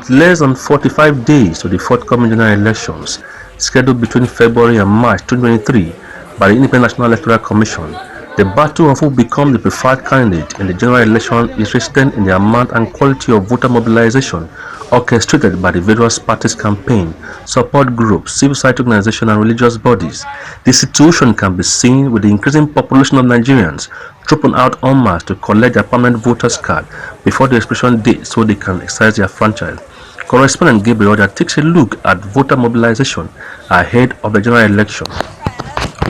With less than 45 days to the forthcoming general elections, scheduled between February and March 2023 by the Independent National Electoral Commission, the battle of who becomes the preferred candidate in the general election is resident in the amount and quality of voter mobilization orchestrated by the various parties' campaign, support groups, civil society organizations, and religious bodies. This situation can be seen with the increasing population of Nigerians trooping out en masse to collect their permanent voters card before the expiration date so they can exercise their franchise. Correspondent Gabriel takes a look at voter mobilization ahead of the general election.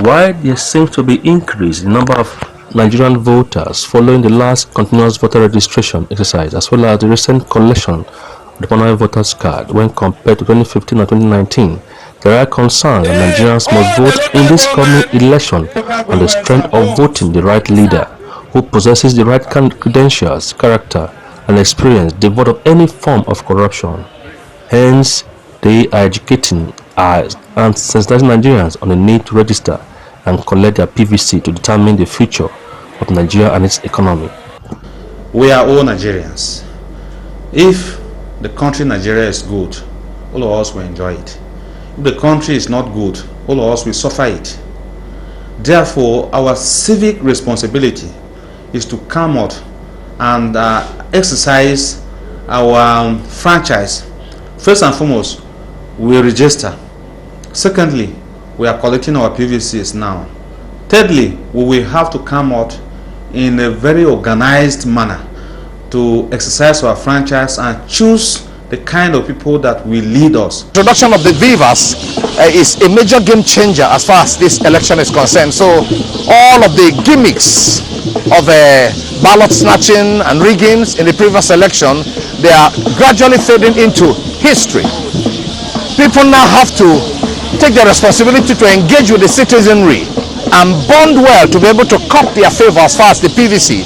While there seems to be increase in the number of Nigerian voters following the last continuous voter registration exercise as well as the recent collection of the permanent voters card when compared to 2015 and 2019, there are concerns that Nigerians must vote in this coming election on the strength of voting the right leader who possesses the right credentials, character, and experience devoid of any form of corruption. Hence, they are educating and sensitizing Nigerians on the need to register and collect their PVC to determine the future of Nigeria and its economy. We are all Nigerians. If the country Nigeria is good, all of us will enjoy it. If the country is not good, all of us will suffer it. Therefore, our civic responsibility is to come out and exercise our franchise. First and foremost, we register. Secondly, we are collecting our PVCs now. Thirdly, we will have to come out in a very organized manner to exercise our franchise and choose the kind of people that will lead us. Introduction of the Vivas is a major game changer as far as this election is concerned. So all of the gimmicks of ballot snatching and riggings in the previous election, they are gradually fading into history. People now have to take the responsibility to engage with the citizenry and bond well to be able to cop their favor as far as the PVC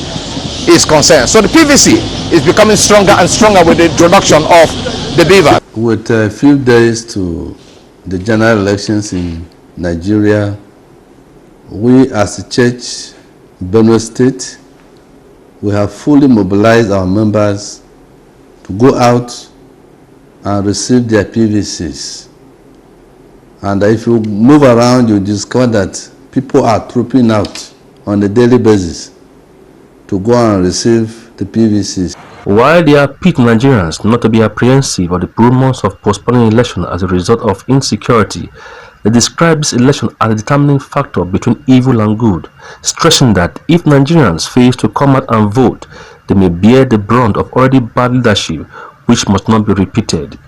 is concerned. So the PVC is becoming stronger and stronger with the introduction of the Beaver. With a few days to the general elections in Nigeria, we as a church, Benue State, we have fully mobilized our members to go out and receive their PVCs. And if you move around, you discover that people are trooping out on a daily basis to go and receive the PVCs. While they appeal to Nigerians not to be apprehensive of the rumors of postponing election as a result of insecurity, they describe this election as a determining factor between evil and good, stressing that if Nigerians fail to come out and vote, they may bear the brunt of already bad leadership, which must not be repeated.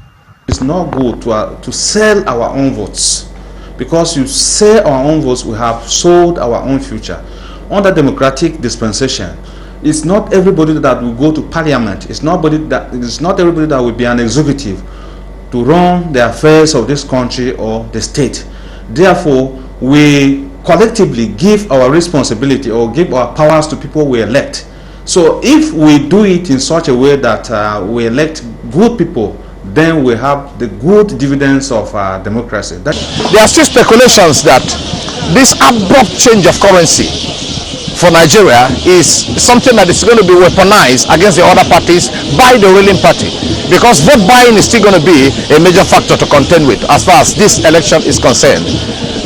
It's not good to sell our own votes. Because you sell our own votes, we have sold our own future. Under democratic dispensation, it's not everybody that will go to parliament. It's not everybody that will be an executive to run the affairs of this country or the state. Therefore, we collectively give our responsibility or give our powers to people we elect. So if we do it in such a way that we elect good people, then we have the good dividends of democracy. There are still speculations that this abrupt change of currency for Nigeria is something that is going to be weaponized against the other parties by the ruling party, because vote buying is still going to be a major factor to contend with as far as this election is concerned.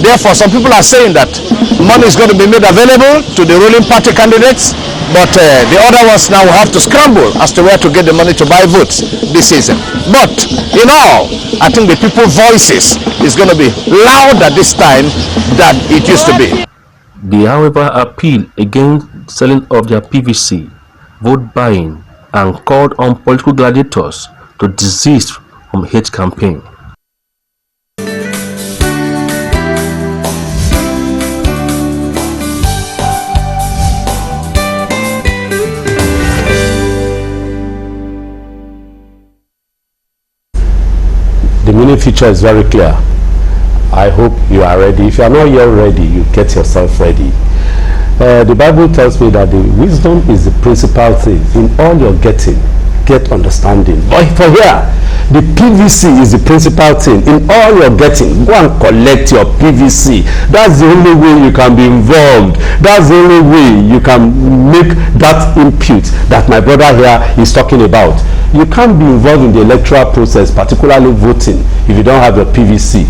Therefore, some people are saying that money is going to be made available to the ruling party candidates, but the other ones now will have to scramble as to where to get the money to buy votes this season. But in all, I think the people's voices is going to be louder this time than it used to be. They, however, appeal against selling of their PVC, vote buying, and called on political gladiators to desist from hate campaign. The winning future is very clear. I hope you are ready. If you are not yet ready, you get yourself ready. The Bible tells me that the wisdom is the principal thing. In all you're getting, get understanding. But for here, the PVC is the principal thing. In all you're getting, go and collect your PVC. That's the only way you can be involved. That's the only way you can make that input that my brother here is talking about. You can't be involved in the electoral process, particularly voting, if you don't have your PVC.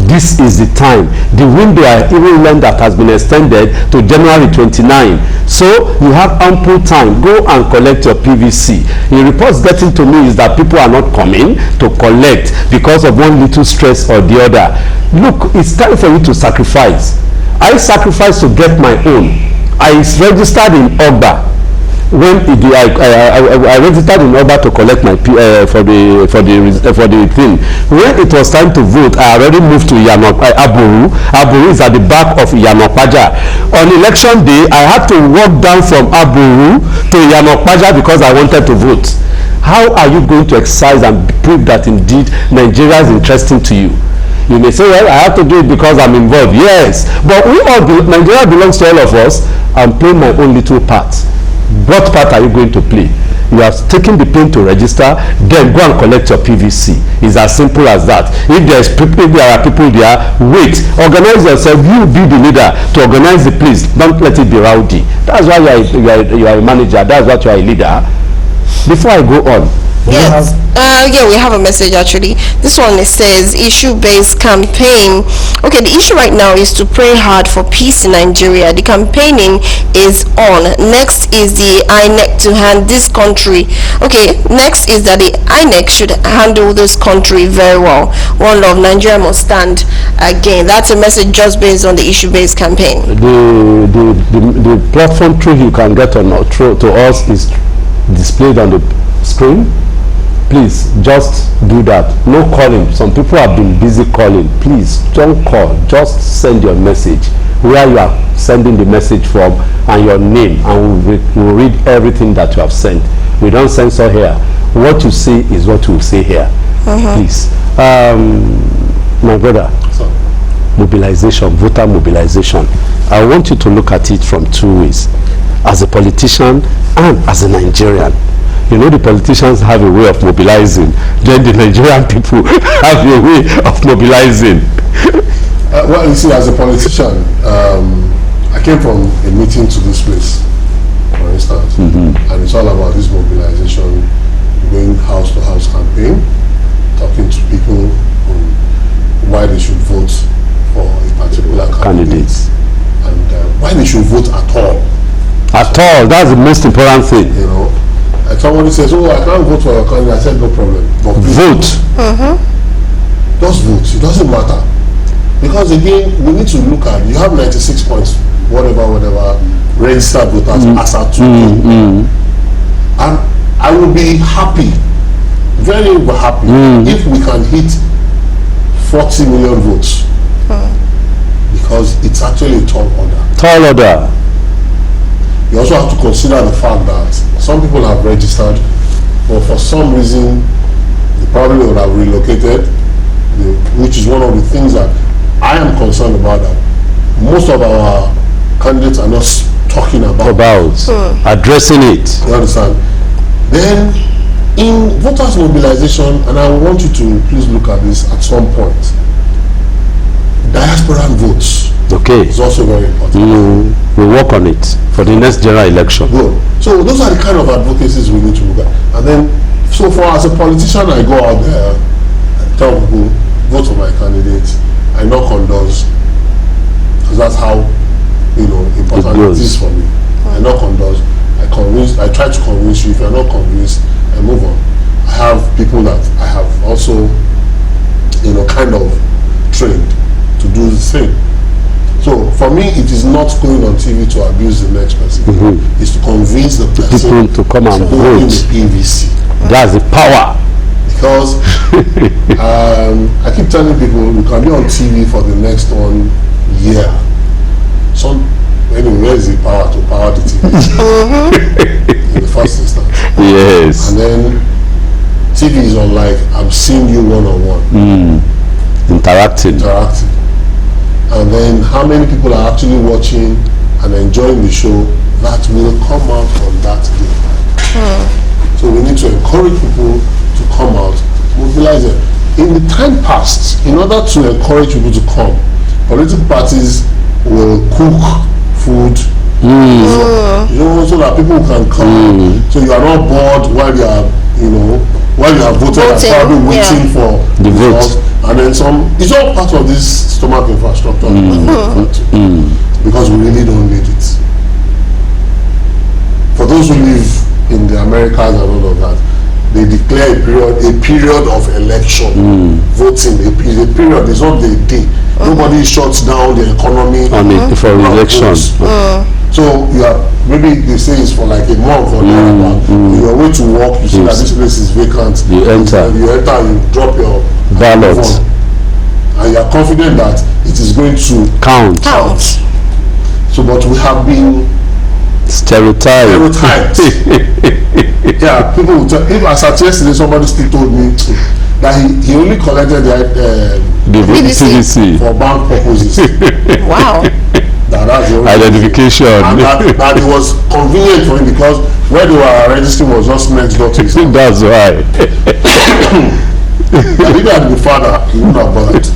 This is the time. The window, I even learned that, has been extended to January 29. So you have ample time. Go and collect your PVC. The reports getting to me is that people are not coming to collect because of one little stress or the other. Look, it's time for you to sacrifice. I sacrificed to get my own. I registered in Ogba. When I registered in order to collect my for the thing. When it was time to vote, I already moved to Aburu. Aburu is at the back of Yanokpaja. On election day, I had to walk down from Aburu to Yanokpaja because I wanted to vote. How are you going to exercise and prove that indeed Nigeria is interesting to you? You may say, well, I have to do it because I'm involved. Yes, but Nigeria belongs to all of us. I'm playing my own little part. What part are you going to play? You have taken the pain to register, then go and collect your PVC. It's as simple as that. If there are people there, wait. Organize yourself. You be the leader to organize the place. Don't let it be rowdy. That's why you are a manager. That's what you are a leader. Before I go on, yes, yeah, we have a message actually. This one, it says issue-based campaign. Okay, the issue right now is to pray hard for peace in Nigeria. The campaigning is on. Next is the INEC to hand this country. Okay, next is that the INEC should handle this country very well. One love, Nigeria must stand again. That's a message just based on the issue-based campaign. The platform through you can get on to us is displayed on the screen. Please just do that. No calling. Some people have been busy calling. Please don't call. Just send your message where you are sending the message from and your name, and we'll read everything that you have sent. We don't censor here. What you say is what we'll say here. Please, my brother. Sorry. Mobilization, voter mobilization. I want you to look at it from two ways: as a politician and as a Nigerian. You know, the politicians have a way of mobilizing, then the Nigerian people have a way of mobilizing. Well, you see, as a politician, I came from a meeting to this place, for instance, and it's all about this mobilization, going house to house campaign, talking to people on why they should vote for a particular candidate, and why they should vote at all. At all, that's the most important thing. You know. And somebody says, oh, I can't vote for your candidate. I said, no problem. But vote. Just vote. It doesn't matter. Because again, we need to look at, you have 96 points, whatever, registered voters as at today. And I will be happy, very happy, if we can hit 40 million votes. Because it's actually a tall order. Tall order. You also have to consider the fact that some people have registered, but for some reason, they probably would have relocated, which is one of the things that I am concerned about, that most of our candidates are not talking about addressing it. You understand? Then, in voters mobilization, and I want you to please look at this at some point, diasporan votes. Okay. It's also very important. We'll work on it for the next general election. Good. So those are the kind of advocacies we need to look at. And then, so far as a politician, I go out there and tell people, vote for my candidate. I knock on doors, because that's how, important it is for me. I knock on doors. I try to convince you. If you're not convinced, I move on. I have people that I have also, kind of trained to do the same. So for me, it is not going on TV to abuse the next person. It's to convince the person people to come and vote. In the PVC. That's the power. Because I keep telling people, you can be on TV for the next 1 year. So anyway, where is the power to power the TV? In the first instance. Yes. And then TV is on, like, I'm seeing you one-on-one. Interacting. And then how many people are actually watching and enjoying the show that will come out on that day. So we need to encourage people to come out, mobilize them. In the time past, in order to encourage people to come, political parties will cook food, so that people can come. So you are not bored while you are, you know, when you have voted and probably waiting for the vote. And then some, it's all part of this stomach infrastructure because we really don't need it. For those who live in the Americas and all of that, they declare a period of election, voting, a period, it's not the day. Nobody shuts down the economy for election. So you are, maybe they say it's for like a month or thereabout. On your way to work, you see that this place is vacant. You enter, you drop your ballot, and you are confident that it is going to count. So, but we have been stereotyped. Yeah, people will tell. If as at yesterday, somebody still told me that he only collected the PVC for bank purposes. Wow. That's the only identification. And that it was convenient for him because where they were registering was just next door to his house. That's why. And if I had been father, he wouldn't have bothered.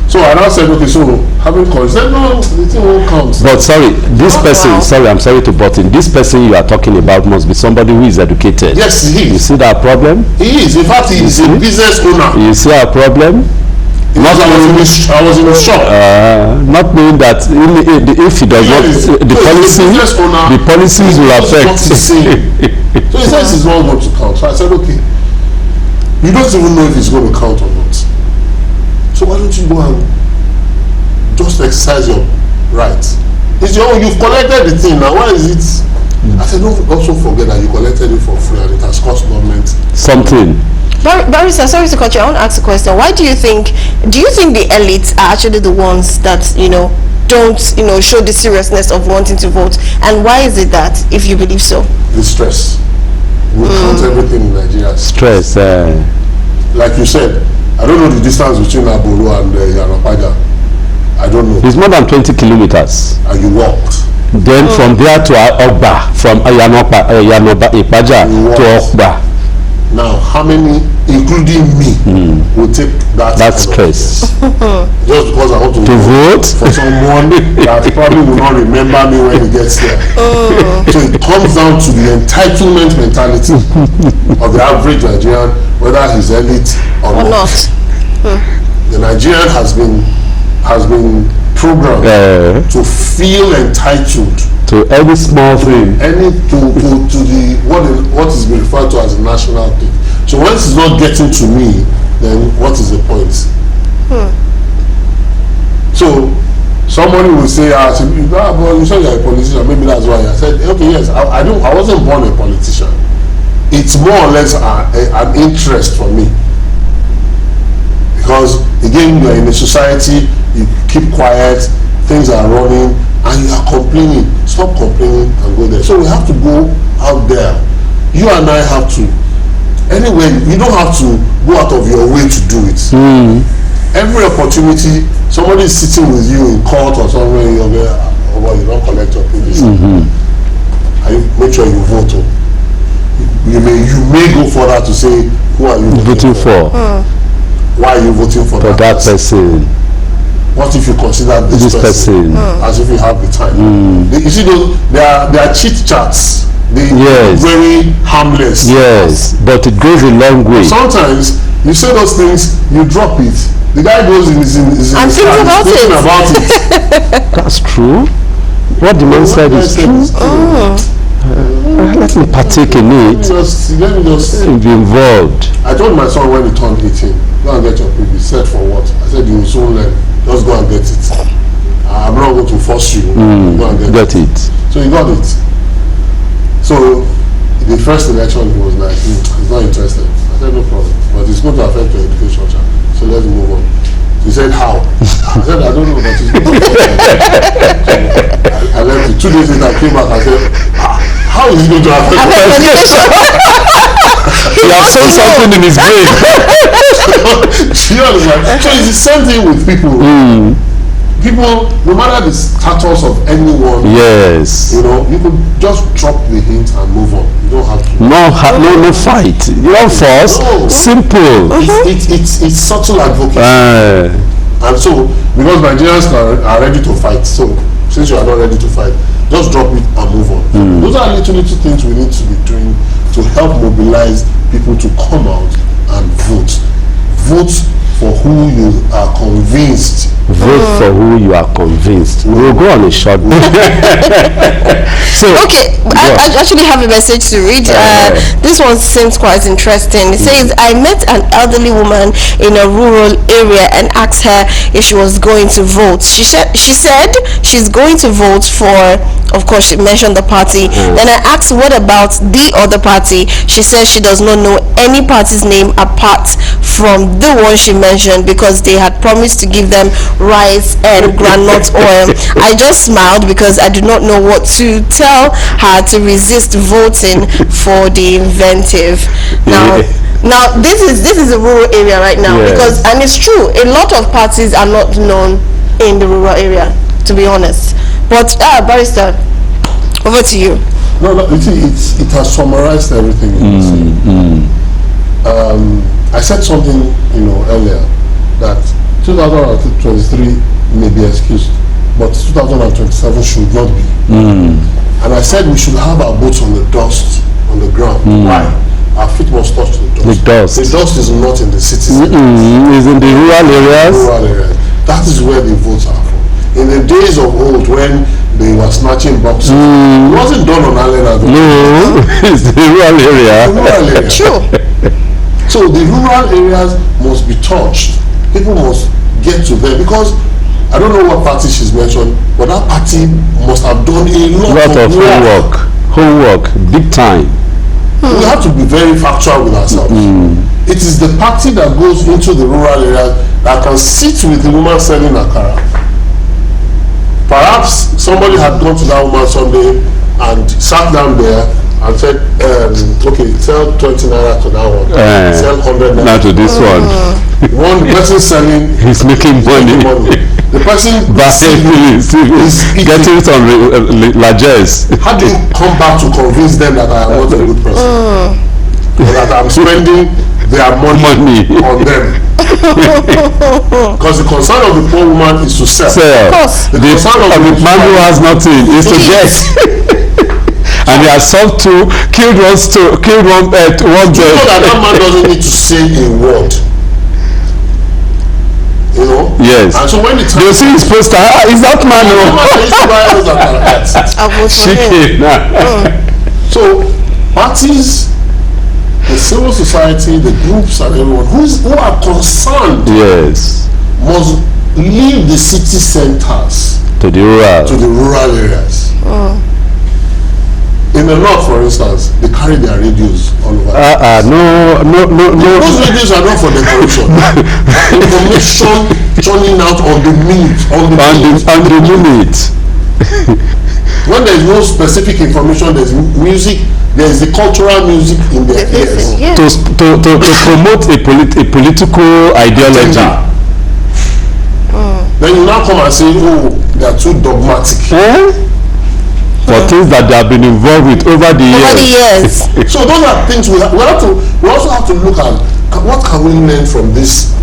So I now said, okay, so having called, he said, no, the thing won't count. But sorry, this person, sorry, I'm sorry to butt in. This person you are talking about must be somebody who is educated. Yes, he is. You see that problem? He is. In fact, he is a business owner. You see our problem? Not I was in the shop. Not knowing that if he does not, the policies will affect. So he says it's not going to count. So I said, okay, you don't even know if it's going to count or not. So why don't you go and just exercise your rights? It's your own. You've collected the thing. Now why is it? I said, don't also forget that you collected it for free and it has cost government something. Barrister, sorry to cut you. I want to ask a question. Why do you think the elites are actually the ones that, don't, show the seriousness of wanting to vote? And why is it that, if you believe so? The stress. We count everything in Nigeria. Stress. Like you said, I don't know the distance between Aburu and Yanopaja. I don't know. It's more than 20 kilometers. And you walked. Then from there to Ogba, from Ipaja to Ogba. Now, how many, including me, will take that stress? Just because I want to vote for someone that probably will not remember me when he gets there. So it comes down to the entitlement mentality of the average Nigerian, whether he's elite or not. The Nigerian has been programmed to feel entitled to any small thing, to the what is being referred to as a national thing. So once it's not getting to me, then what is the point? So somebody will say, but you said you're a politician, maybe that's why. I said, okay, yes, I wasn't born a politician. It's more or less an interest for me. Because again, you're in a society, you keep quiet, things are running, and you are complaining. Stop complaining and go there. So we have to go out there. You and I have to. Anyway, you don't have to go out of your way to do it. Every opportunity, somebody is sitting with you in court or somewhere, you're there, you don't collect your PVC. Make sure you vote. You may go further to say, who are you voting for? Why are you voting for that person? What if you consider this person as if you have the time? You see, they are chit chats. They are very harmless. Yes, but it goes a long way. Sometimes you say those things, you drop it. The guy goes in his I'm thinking about it. That's true. What the man said is true. Let me partake in it. Let me just be involved. I told my son when he turned 18, go and get your PV. He said, for what? I said, you will soon learn. Just go and get it. I'm not going to force you. Go and get it. So he got it. So the first election, he was like, he's not interested. I said, no problem. But it's going to affect your education. So let's move on. He said, how? I said, I don't know, but it's going to affect. So I left it. 2 days later, I came back. I said, how is it going to affect your education? He has sown something in his brain. So it's the same thing with people. People, no matter the status of anyone, you could just drop the hint and move on. You don't have to. No fight. You don't force. No. Simple. It's subtle advocacy. And so, because Nigerians are ready to fight, so since you are not ready to fight, just drop it and move on. Those are little things we need to be doing to help mobilize people to come out and vote. Vote for who you are convinced. Vote for who you are convinced. We'll go on a short break. So, okay, I actually have a message to read. This one seems quite interesting. It says, I met an elderly woman in a rural area and asked her if she was going to vote. She said she's going to vote for, of course, she mentioned the party. Then I asked, what about the other party? She said she does not know any party's name apart from the one she mentioned because they had promised to give them rice and groundnut oil. I just smiled because I do not know what to tell her to resist voting for the inventive. Now this is a rural area right now, because, and it's true, a lot of parties are not known in the rural area, to be honest. But Barrister, over to you. No, it has summarized everything you saying. I said something, earlier, that 2023 may be excused, but 2027 should not be. And I said we should have our boots on the dust, on the ground. Why? Our feet must touch the dust. The dust is not in the cities. It's in the rural areas. That is where the votes are from. In the days of old, when they were snatching boxes, it wasn't done on Allen Avenue. No, it's the rural area. The rural area. True. So the rural areas must be touched. People must get to them, because I don't know what party she's mentioned, but that party must have done a lot of homework, big time. We have to be very factual with ourselves. It is the party that goes into the rural areas that can sit with the woman selling akara. Perhaps somebody had gone to that woman Sunday and sat down there and said, okay, sell 20 naira to that one, sell 100 naira. Not to this one. One person selling, he's making money. The person is getting some largesse. How do you come back to convince them that I am not a good person? Or that I'm spending their money on them? Because the concern of the poor woman is to sell. Of course. The concern of the man who has nothing is to get. And he has sought to kill one bird. You know that man doesn't need to say a word. Yes. And so when the they see his poster, is that man? So parties, the civil society, the groups, and everyone who are concerned, must leave the city centers to the rural areas. In the north, for instance, they carry their radios all over. No. Those radios are not for decoration. Information churning out on the minute. When there is no specific information, there is music. There is the cultural music in their ears. To promote a political ideology. Then you now come and say, oh, they are too dogmatic. For things that they have been involved with over the years. So those are things we also have to look at. What can we learn from this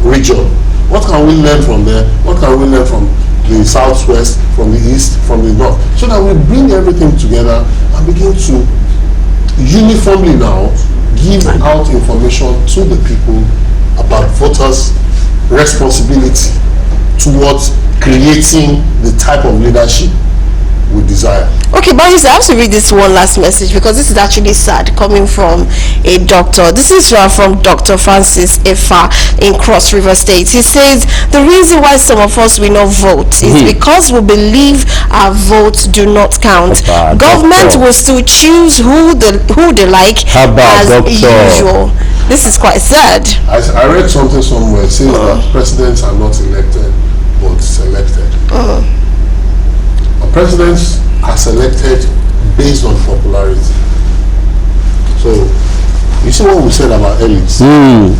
region? What can we learn from there? What can we learn from the southwest, from the east, from the north? So that we bring everything together and begin to uniformly now give out information to the people about voters' responsibility towards creating the type of leadership we desire. Okay, but I have to read this one last message, because this is actually sad, coming from a doctor. This is from Dr. Francis Efa in Cross River State. He says the reason why some of us will not vote is because we believe our votes do not count. Government will still choose who they like as usual. This is quite sad. I read something somewhere saying that presidents are not elected but selected. Presidents are selected based on popularity. So, you see what we said about elites? A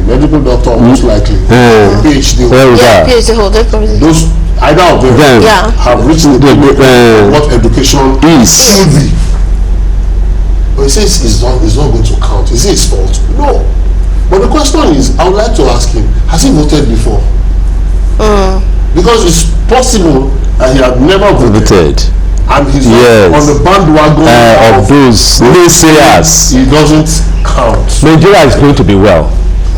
medical doctor, most likely, a PhD holder. PhD holder. Those, either of them have reached the limit of what education should be. But he says it's not going to count. Is it his fault? No. But the question is, I would like to ask him, has he voted before? Because it's possible that he had never voted. and he's Yes. on the bandwagon of those naysayers. He doesn't count. Nigeria is going to be well.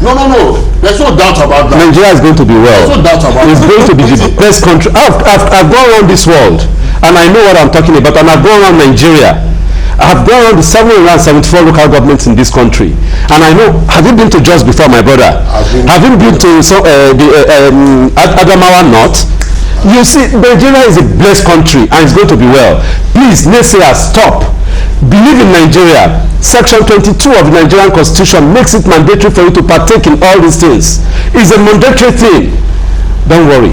No. There's no doubt about that. Nigeria is going to be well. There's no doubt about It's that. going to be the best country. I've gone around this world, and I know what I'm talking about, and I've gone around Nigeria. I've gone around the 774 local governments in this country, and I know. Have you been to Jos before, my brother? Have you been to Adamawa North? You see, Nigeria is a blessed country, and it's going to be well. Please, naysayers, stop. Believe in Nigeria. Section 22 of the Nigerian Constitution makes it mandatory for you to partake in all these things. It's a mandatory thing. Don't worry.